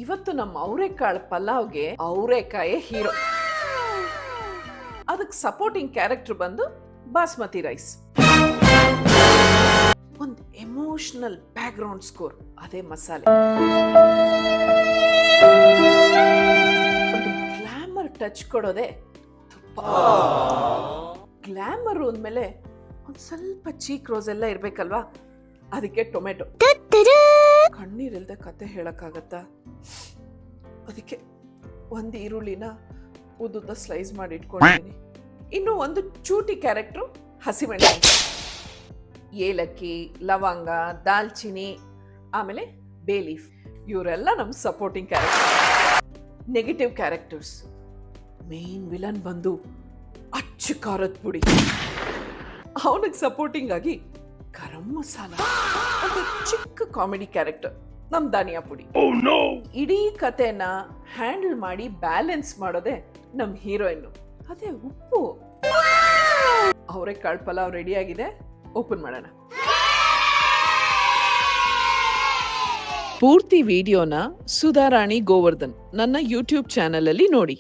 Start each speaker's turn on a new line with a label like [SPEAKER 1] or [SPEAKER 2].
[SPEAKER 1] ಇವತ್ತು ನಮ್ಮ ಅವರೆಕಾಳು ಪಲಾವ್ಗೆ ಅವರೆಕಾಯೇ ಹೀರೋ. ಅದಕ್ಕೆ ಸಪೋರ್ಟಿಂಗ್ ಕ್ಯಾರೆಕ್ಟರ್ ಬಂದು ಬಾಸ್ಮತಿ ರೈಸ್. ಒಂದು ಎಮೋಷನಲ್ ಬ್ಯಾಕ್ ಗ್ರೌಂಡ್ ಸ್ಕೋರ್, ಅದೇ ಮಸಾಲೆ. ಒಂದು ಗ್ಲಾಮರ್ ಟಚ್ ಕೊಡೋದೆ ತುಪ್ಪ. ಗ್ಲಾಮರ್ ಅಂದ್ಮೇಲೆ ಒಂದು ಸ್ವಲ್ಪ ಚೀಕ್ ರೋಸ್ ಎಲ್ಲ ಇರ್ಬೇಕಲ್ವಾ, ಅದಕ್ಕೆ ಟೊಮೆಟೊ. ಕಣ್ಣೀರಿಲ್ದೆ ಕತೆ ಹೇಳಕ್ಕಾಗತ್ತಾ? ಅದಕ್ಕೆ ಒಂದು ಈರುಳ್ಳಿನ ಉದ್ದುದ್ದ ಸ್ಲೈಸ್ ಮಾಡಿ ಇಟ್ಕೊಂಡಿದ್ದೀನಿ. ಇನ್ನು ಒಂದು ಚೂಟಿ ಕ್ಯಾರೆಕ್ಟ್ರು ಹಸಿಮೆಣಸಿನಕಾಯಿ, ಏಲಕ್ಕಿ, ಲವಂಗ, ದಾಲ್ಚಿನಿ, ಆಮೇಲೆ ಬೇ ಲೀಫ್. ಇವರೆಲ್ಲ ನಮ್ಮ supporting character. Negative characters, main villain ಬಂದು ಅಚ್ಚು ಖಾರದ ಪುಡಿ. ಅವನಿಗೆ ಸಪೋರ್ಟಿಂಗ್ ಆಗಿ ಗರಂ ಮಸಾಲ. ಒಂದು ಚಿಕ್ಕ ಕಾಮಿಡಿ ಕ್ಯಾರೆಕ್ಟರ್ ನಮ್ ದಾನಿಯಾ ಪುಡಿ. ಇಡೀ ಕತೆನ ಹ್ಯಾಂಡಲ್ ಮಾಡಿ ಬ್ಯಾಲೆನ್ಸ್ ಮಾಡೋದೇ ನಮ್ ಹೀರೋಯಿನ್, ಅದೇ ಉಪ್ಪು. ಅವರೆಕಾಳು ಪಲಾವ್ ರೆಡಿ ಆಗಿದೆ, ಓಪನ್ ಮಾಡೋಣ. ಪೂರ್ತಿ ವಿಡಿಯೋನ ಸುಧಾರಾಣಿ ಗೋವರ್ಧನ್ ನನ್ನ ಯೂಟ್ಯೂಬ್ ಚಾನೆಲ್ ಅಲ್ಲಿ ನೋಡಿ.